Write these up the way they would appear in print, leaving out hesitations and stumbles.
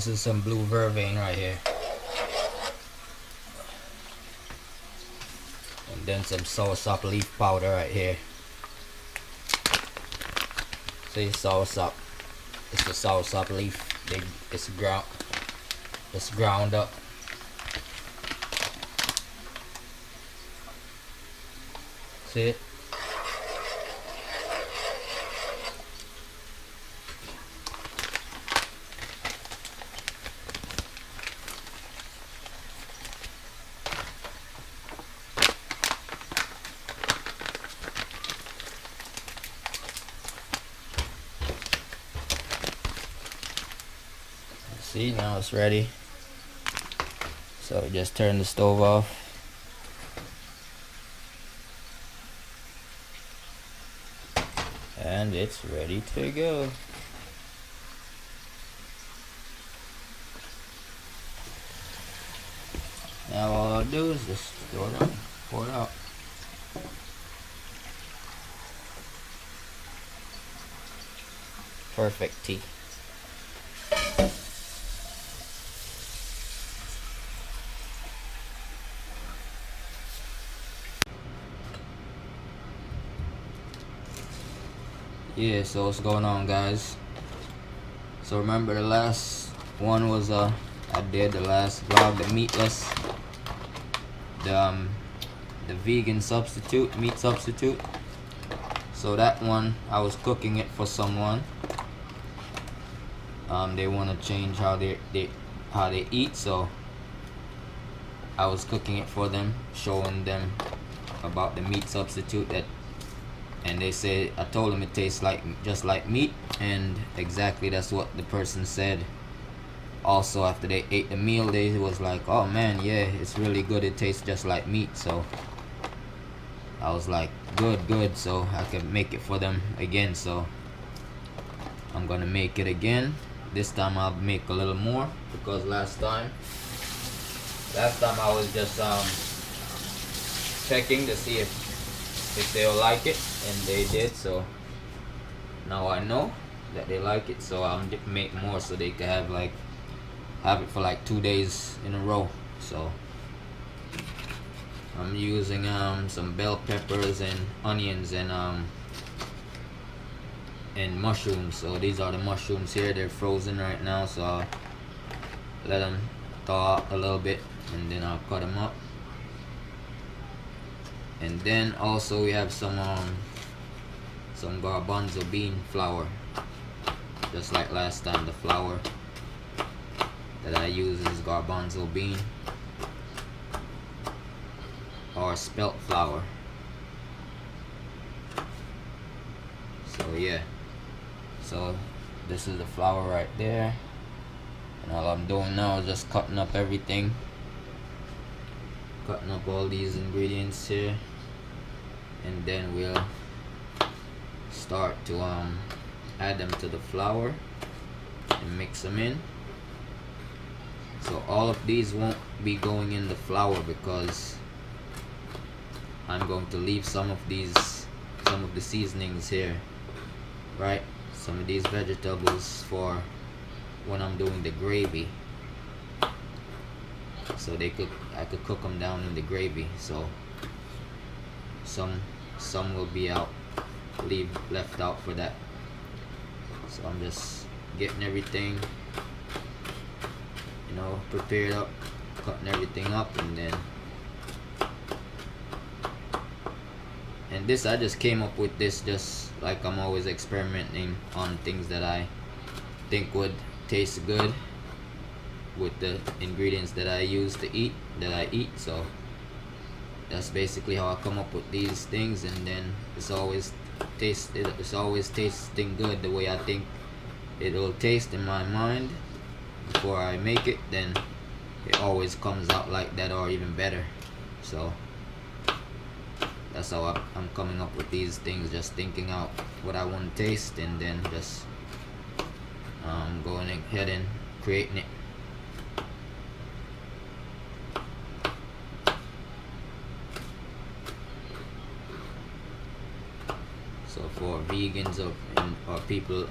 this is some blue vervain right here. And then some soursop leaf powder right here. See, soursop. It's the soursop leaf. It's ground up. See it? See, now it's ready. So just turn the stove off. And it's ready to go. Now all I'll do is just throw it out, pour it out. Perfect tea. Yeah, so what's going on, guys? So remember the last one was I did the last vlog, the meatless, the vegan substitute, meat substitute. So that one I was cooking it for someone. They want to change how they eat, so I was cooking it for them, showing them about the meat substitute and they say, I told them it tastes just like meat, and exactly that's what the person said. Also, after they ate the meal, they was like, oh man, yeah, it's really good, it tastes just like meat. So I was like, good, so I can make it for them again. So I'm gonna make it again. This time I'll make a little more, because last time I was just checking to see if they'll like it, and they did. So now I know that they like it, so I'm gonna make more so they can have it for like 2 days in a row. So I'm using some bell peppers and onions and mushrooms. So these are the mushrooms here. They're frozen right now, so I'll let them thaw out a little bit, and then I'll cut them up. And then also we have some garbanzo bean flour, just like last time. The flour that I use is garbanzo bean or spelt flour. So yeah, so this is the flour right there, and all I'm doing now is just cutting up everything, cutting up all these ingredients here, and then we'll start to add them to the flour and mix them in. So all of these won't be going in the flour, because I'm going to leave some of the seasonings here, right? Some of these vegetables for when I'm doing the gravy, so I could cook them down in the gravy. So some will be left out for that. So I'm just getting everything, prepared up, cutting everything up, and this, I just came up with this just like I'm always experimenting on things that I think would taste good with the ingredients that I eat. So that's basically how I come up with these things, and then it's always tasting good the way I think it'll taste in my mind before I make it. Then it always comes out like that, or even better. So that's how I'm coming up with these things, just thinking out what I want to taste, and then just going ahead and creating it. So for vegans or people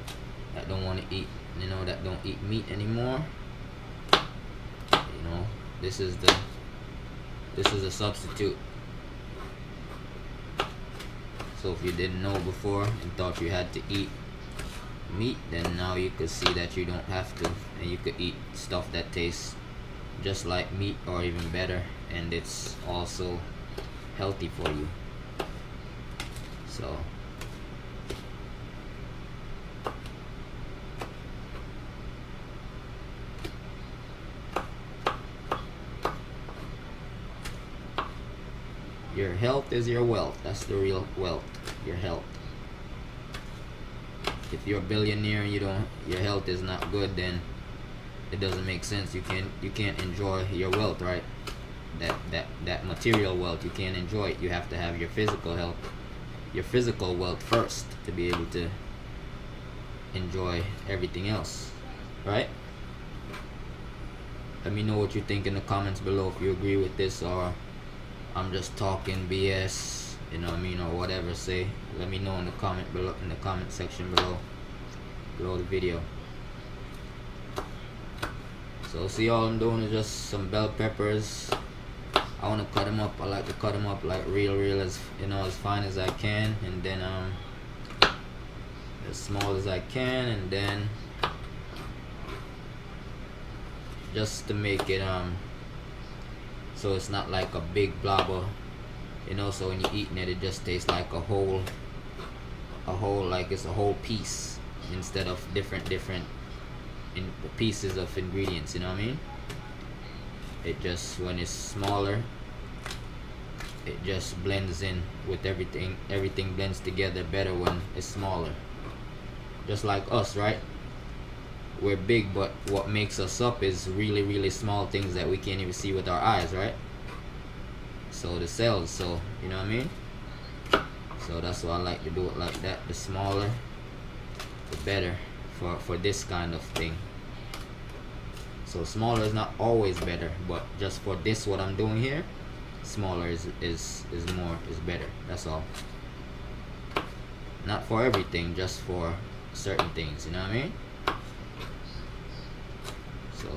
that don't want to eat, that don't eat meat anymore, this is a substitute. So if you didn't know before and thought you had to eat meat, then now you could see that you don't have to, and you could eat stuff that tastes just like meat or even better, and it's also healthy for you. So your health is your wealth. That's the real wealth, your health. If you're a billionaire and your health is not good, then it doesn't make sense. You can't enjoy your wealth, right? That material wealth, you can't enjoy it. You have to have your physical health, your physical wealth first to be able to enjoy everything else, right? Let me know what you think in the comments below, if you agree with this or I'm just talking BS, you know what I mean, or whatever. Say, let me know in the comment below, in the comment section below the video. So see, all I'm doing is just some bell peppers. I want to cut them up. I like to cut them up like real as, you know, as fine as I can, and then as small as I can, and then just to make it so it's not like a big blob of, you know, so when you're eating it, it just tastes like a whole, like it's a whole piece instead of different pieces of ingredients, you know what I mean? It just, when it's smaller, it just blends in with everything. Everything blends together better when it's smaller. Just like us, right? We're big, but what makes us up is really small things that we can't even see with our eyes, right? So the cells, so you know what I mean? So that's why I like to do it like that. The smaller, the better for this kind of thing. So smaller is not always better, but just for this, what I'm doing here, smaller is better. That's all. Not for everything, just for certain things, you know what I mean? So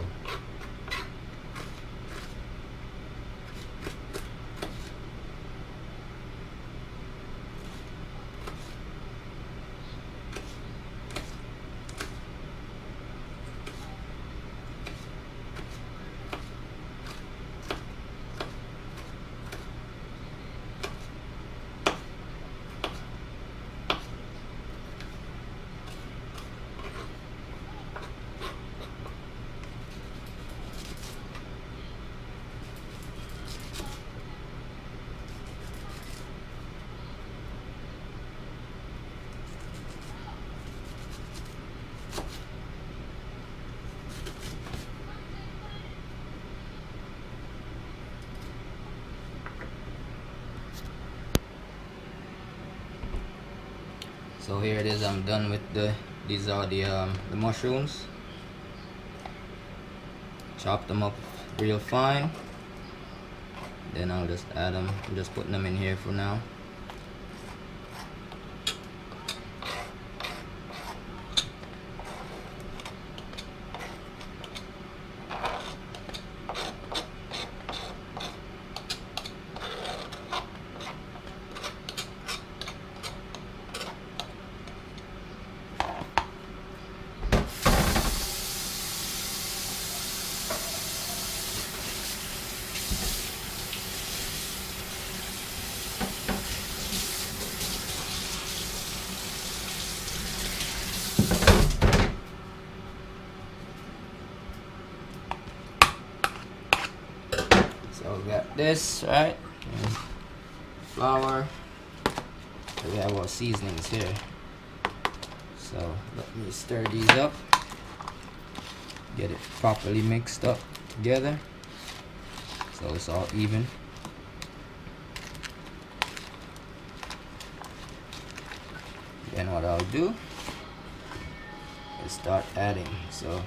So here it is. I'm done with these are the mushrooms. Chop them up real fine. Then I'll just add them. I'm just putting them in here for now. So we got this, right? And flour. We have our seasonings here. So let me stir these up. Get it properly mixed up together so it's all even. Then what I'll do is start adding. So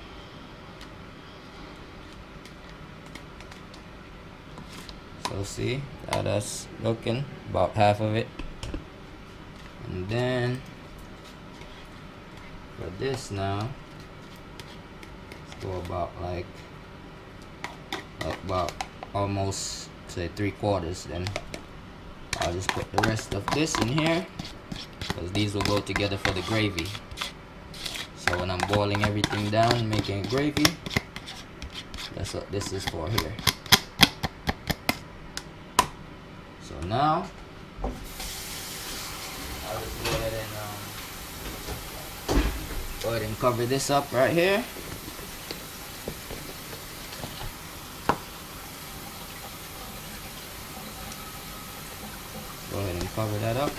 see how that's looking, about half of it. And then for this now, let's go about like about almost say 3/4. Then I'll just put the rest of this in here, because these will go together for the gravy. So when I'm boiling everything down, making gravy, that's what this is for here. So now I'll just go ahead and cover this up right here. Go ahead and cover that up.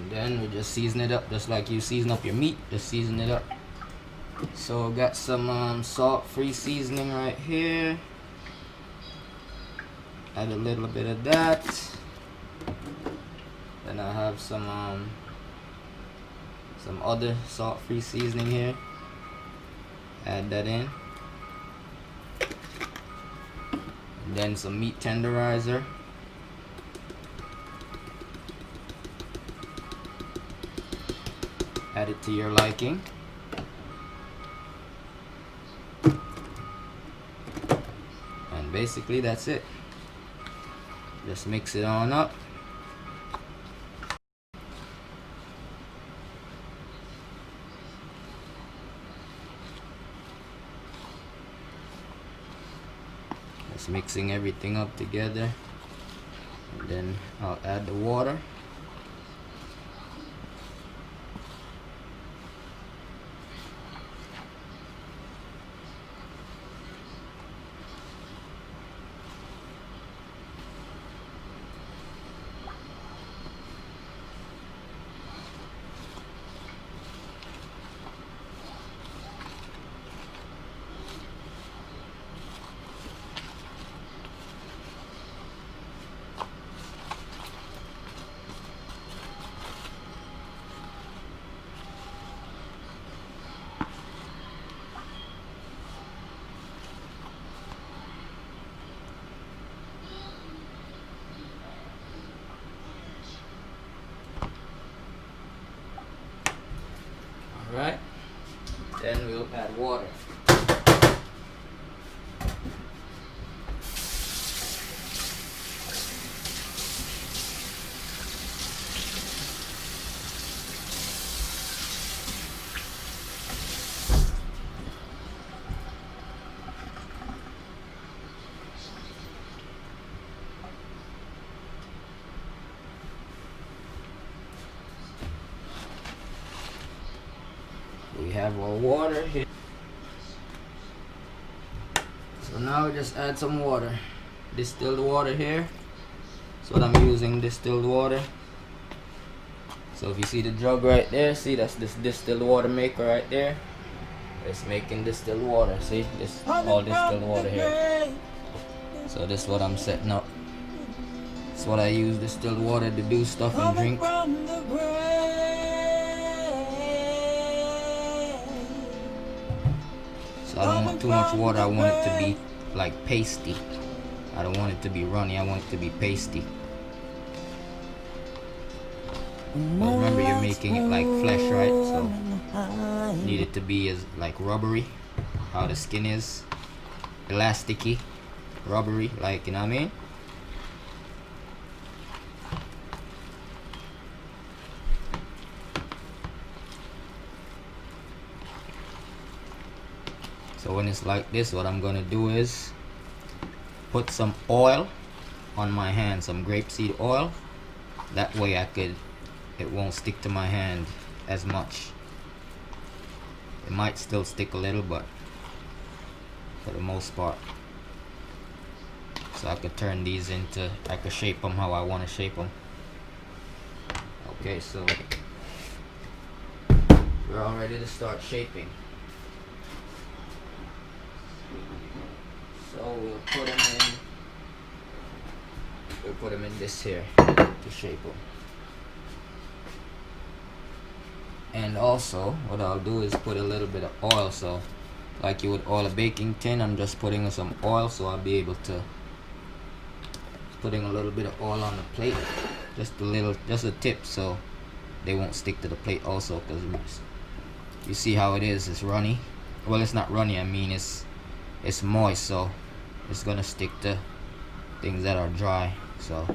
Then we just season it up just like you season up your meat. Just season it up. So got some salt-free seasoning right here. Add a little bit of that. Then I have some other salt-free seasoning here. Add that in. And then some meat tenderizer. Add it to your liking. And basically that's it. Just mix it on up. Just mixing everything up together. And then I'll add the water. Alright, then we'll add water. We have our water here. So now we just add some water. Distilled water here. That's what I'm using, distilled water. So if you see the jug right there, see that's this distilled water maker right there. It's making distilled water. See, this all distilled water here. So this is what I'm setting up. That's what I use distilled water to do stuff and drink. So I don't want too much water. I want it to be like pasty. I don't want it to be runny. I want it to be pasty. But remember, you're making it like flesh, right? So you need it to be as like rubbery, how the skin is, elasticy, rubbery, like, you know what I mean? So when it's like this, what I'm gonna do is put some oil on my hand, some grapeseed oil. That way it won't stick to my hand as much. It might still stick a little, but for the most part. So I could turn these into, I could shape them how I want to shape them. Okay, so we're all ready to start shaping. So we'll put them in this here to shape them. And also what I'll do is put a little bit of oil, so like you would oil a baking tin, I'm just putting some oil, so I'll be able to putting a little bit of oil on the plate, just a tip, so they won't stick to the plate also, because you see how it is, it's runny. Well, it's not runny, I mean it's moist, so it's gonna stick to things that are dry. So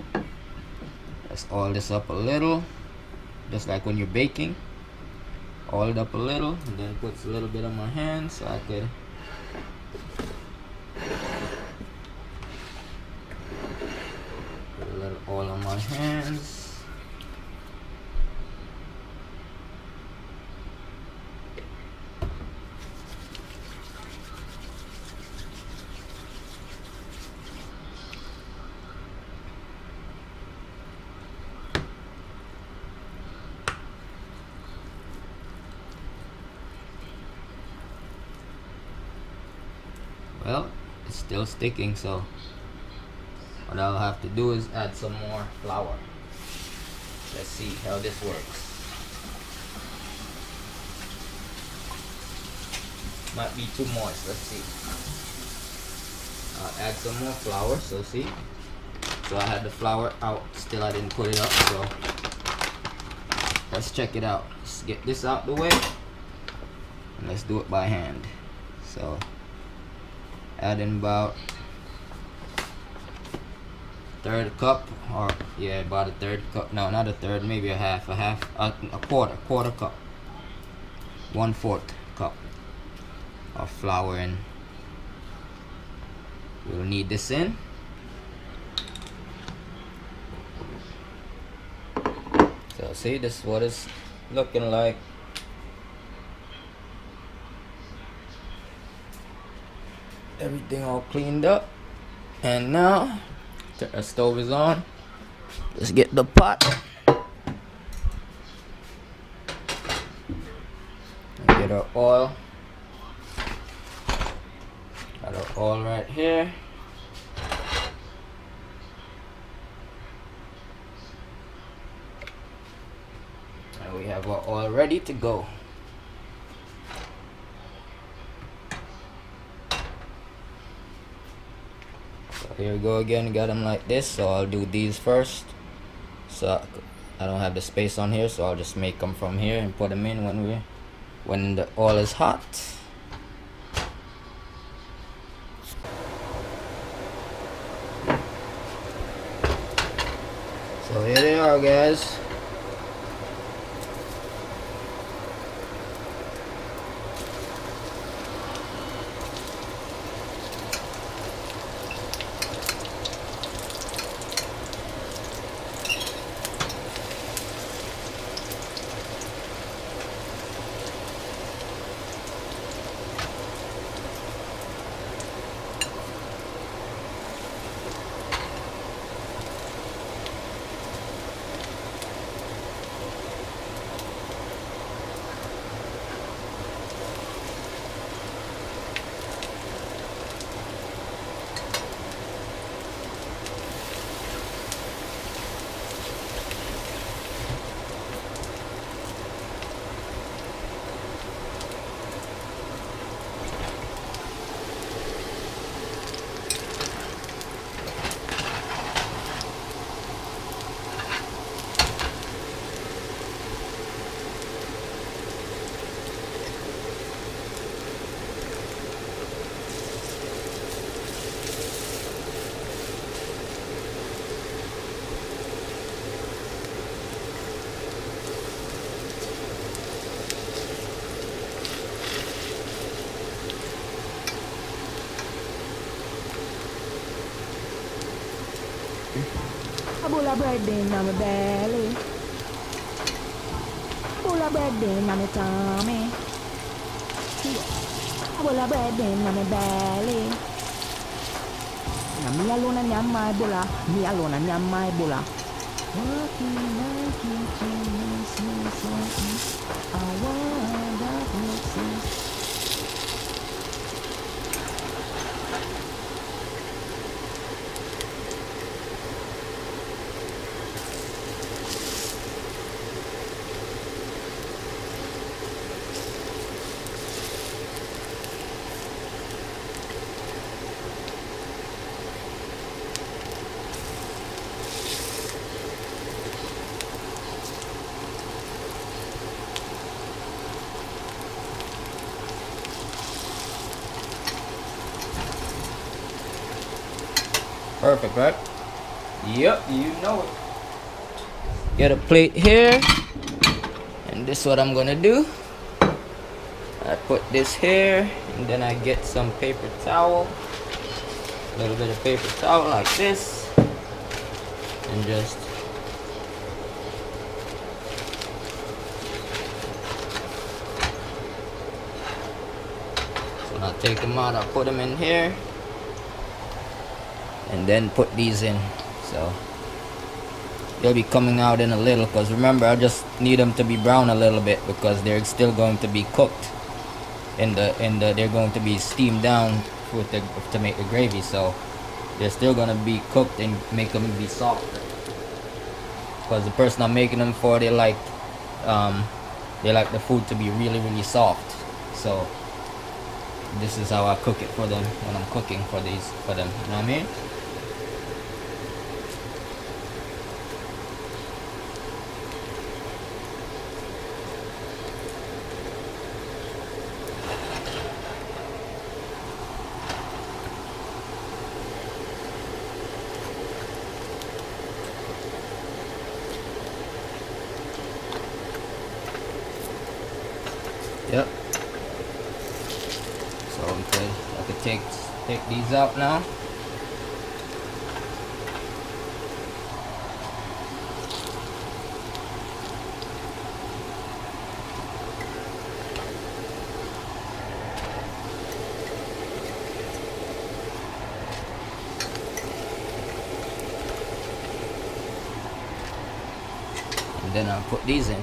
let's oil this up a little, just like when you're baking. Oil it up a little, and then put a little bit on my hand so I could put a little oil on my hands. Well, it's still sticking, so what I'll have to do is add some more flour. Let's see how this works. Might be too moist, let's see. I'll add some more flour, so see. So I had the flour out, still I didn't put it up, so let's check it out. Let's get this out the way, and let's do it by hand. So adding about third cup, or yeah, about a third cup. No, not a third, maybe a quarter cup, 1/4 cup of flour, and we'll knead this in. So see, this is what it's looking like. Everything all cleaned up, and now the stove is on. Let's get the pot and get our oil. Got our oil right here. And we have our oil ready to go. Here we go again, got them like this, so I'll do these first. So I don't have the space on here, so I'll just make them from here and put them in when the oil is hot. So here they are, guys. A bowl of bread in my belly. A bowl of bread in my tummy. A bowl of bread in my belly. Now me alone and yam my bowl. Me alone and yam my bowl. Walking like you can see something. I want that makes sense. Perfect, right? Yep, you know it. Get a plate here, and this is what I'm gonna do. I put this here, and then I get some paper towel, a little bit of paper towel like this, and just so I'll take them out, I'll put them in here, and then put these in. So they'll be coming out in a little, because remember, I just need them to be brown a little bit because they're still going to be cooked they're going to be steamed down to make the gravy, so they're still going to be cooked and make them be softer, because the person I'm making them for, they like the food to be really, really soft. So this is how I cook it for them when I'm cooking for them, you know what I mean? Yep. So I could take these out now. And then I'll put these in.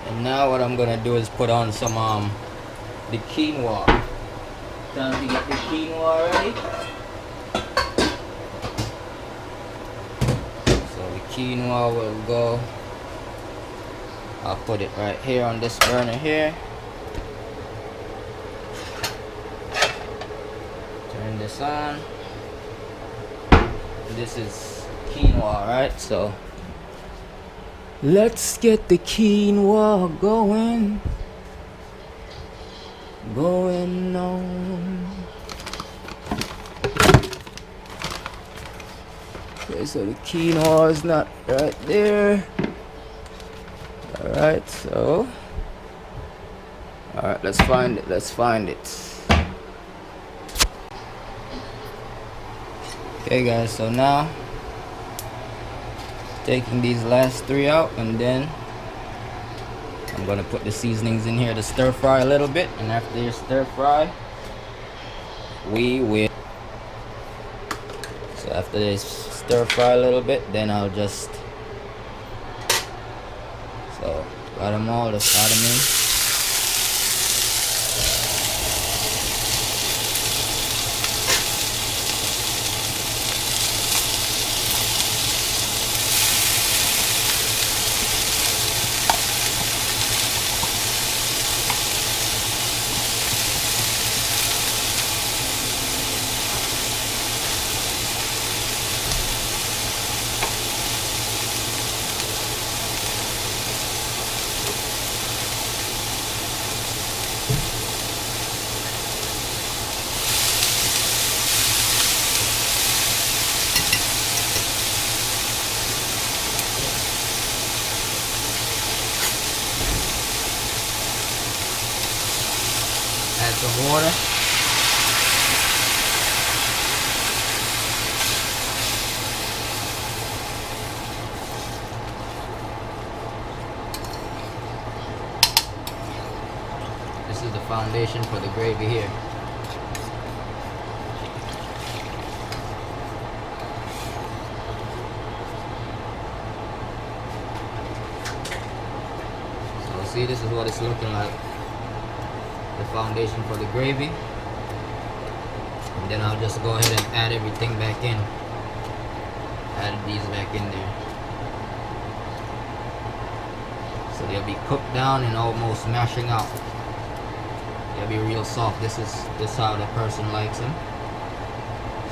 And now what I'm gonna do is put on some the quinoa. Time to get the quinoa ready. So the quinoa will go. I'll put it right here on this burner here. Turn this on. This is quinoa, right? So let's get the quinoa going on. Okay, so the quinoa is not right there. Alright, so alright, let's find it. Okay guys, so now taking these last three out, and then I'm gonna put the seasonings in here to stir fry a little bit, and after you stir fry, we will. So after they stir fry a little bit, then I'll just got them all, just add them in. Add some water. This is the foundation for the gravy here. So see, this is what it's looking like. The foundation for the gravy. And then I'll just go ahead and add everything back in. Add these back in there. So they'll be cooked down and almost mashing out. They'll be real soft. This is how the person likes them.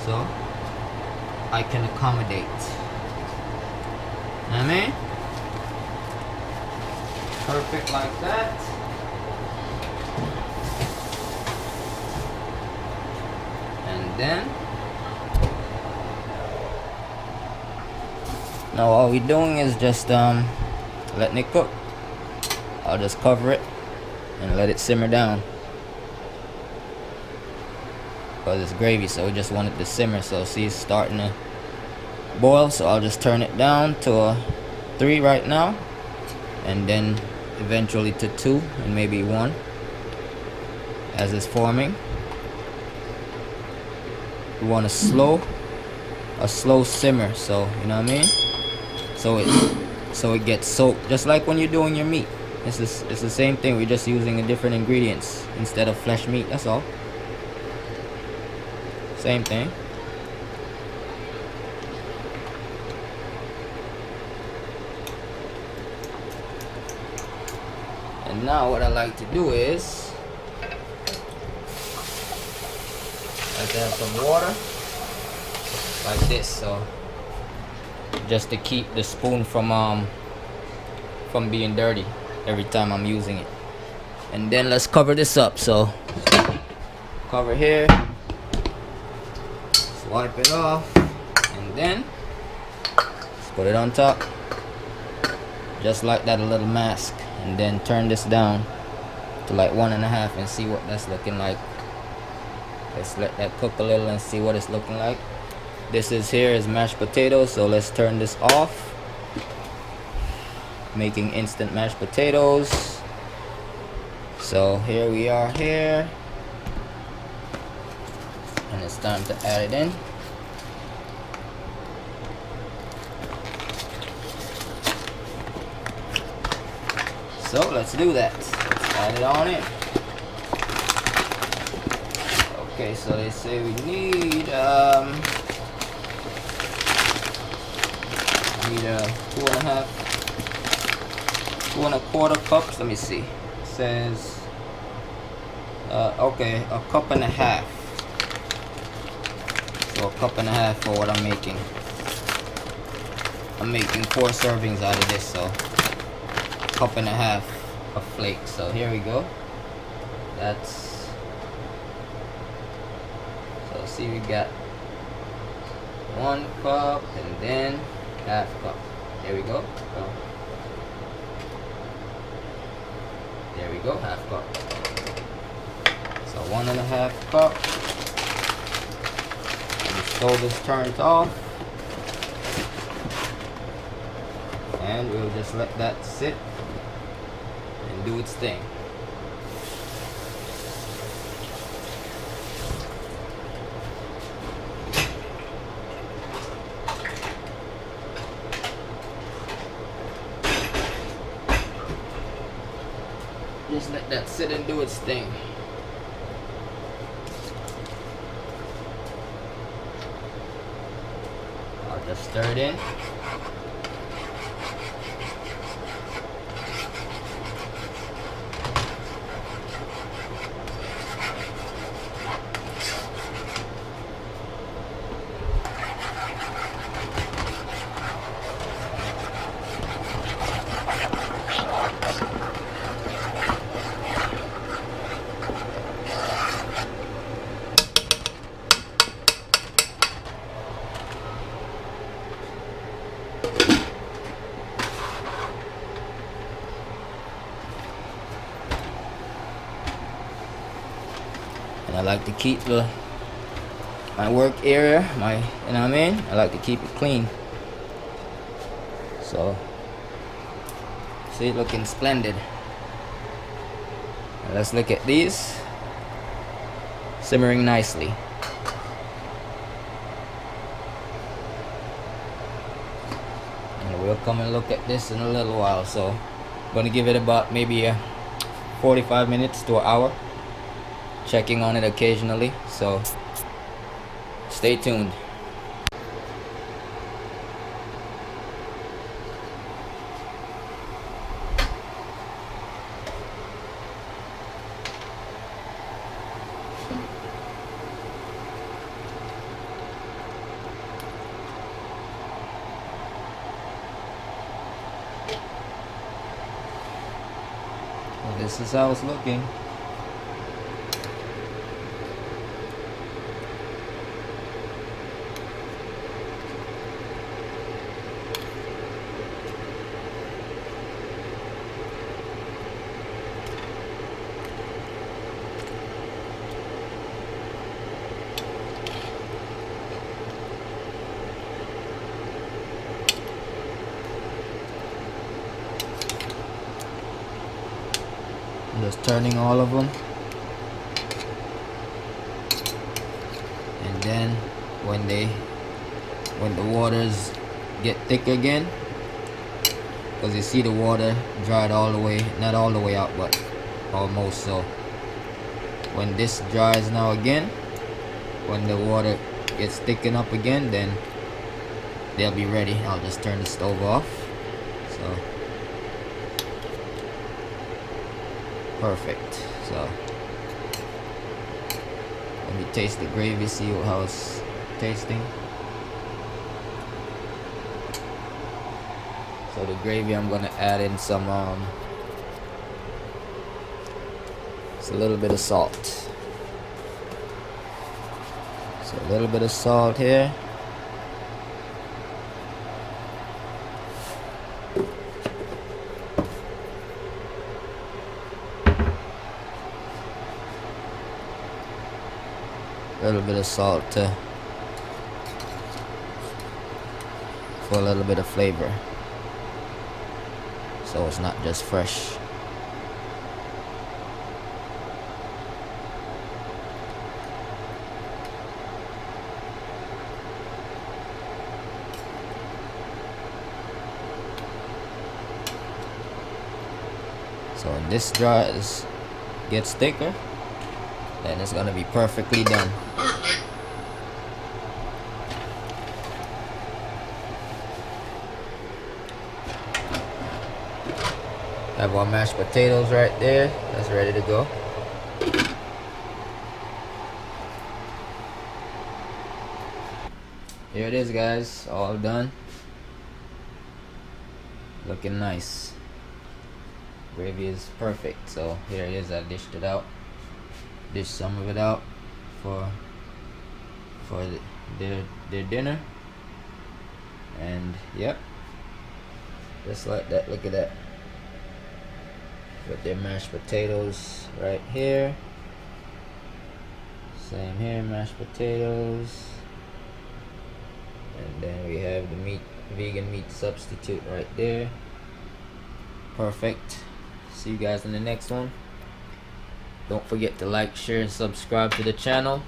So I can accommodate. You know what I mean? Perfect like that. And then now all we're doing is just letting it cook. I'll just cover it and let it simmer down. Because it's gravy, so we just want it to simmer. So see, it's starting to boil, so I'll just turn it down to a 3 right now, and then eventually to 2 and maybe 1 as it's forming. We want a slow simmer, so you know what I mean, so it gets soaked, just like when you're doing your meat. It's the same thing. We're just using a different ingredients instead of flesh meat, that's all. Same thing. And now what I like to do is I like to have some water like this, so just to keep the spoon from being dirty every time I'm using it. And then let's cover this up. So cover here, wipe it off, and then let's put it on top just like that, a little mask, and then turn this down to like 1.5 and see what that's looking like. Let's let that cook a little and see what it's looking like. This is mashed potatoes, so let's turn this off. Making instant mashed potatoes. So here we are here, and it's time to add it in. So let's do that. Let's add it on in. Okay, so they say we need 2.25 cups. Let me see. It says okay, 1.5 cups. So 1.5 cups for what I'm making. I'm making 4 servings out of this, so 1.5 cups of flakes. So here we go. That's, so see, we got 1 cup and then 1/2 cup. There we go. There we go, 1/2 cup. So 1.5 cups. And the stove is turned off. And we'll just let that sit and do its thing. Just let that sit and do its thing. I'll just stir it in. And I like to keep my work area, you know what I mean? I like to keep it clean. So, see, looking splendid. Now let's look at these. Simmering nicely. And we'll come and look at this in a little while. So, I'm gonna give it about maybe 45 minutes to an hour. Checking on it occasionally. So, stay tuned. Well, this is how it's looking. Just turning all of them, and then when the waters get thick again, because you see the water dried all the way, not all the way out, but almost. So when this dries now again, when the water gets thickened up again, then they'll be ready. I'll just turn the stove off. So perfect. So let me taste the gravy, see how it's tasting. So the gravy, I'm gonna add in some it's a little bit of salt. So a little bit of salt here. A little bit of salt for a little bit of flavor, so it's not just fresh. So when this gets thicker, then it's gonna be perfectly done. Have our mashed potatoes right there. That's ready to go. Here it is, guys. All done. Looking nice. Gravy is perfect. So here it is. I dished it out. Dish some of it out for their dinner. And yep, just like that. Look at that. With their mashed potatoes right here. Same here, mashed potatoes. And then we have the vegan meat substitute right there. Perfect. See you guys in the next one. Don't forget to like, share, and subscribe to the channel.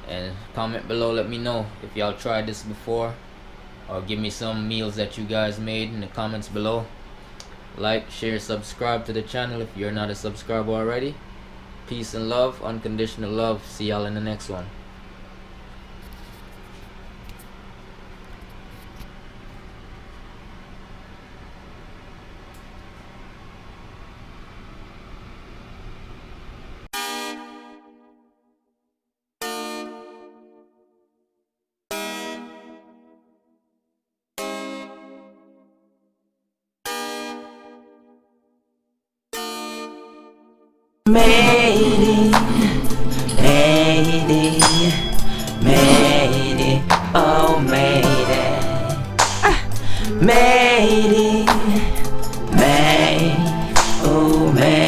And comment below, let me know if y'all tried this before, or give me some meals that you guys made in the comments below. Like, share, subscribe to the channel if you're not a subscriber already. Peace and love, unconditional love. See y'all in the next one. Made it, oh made it, oh made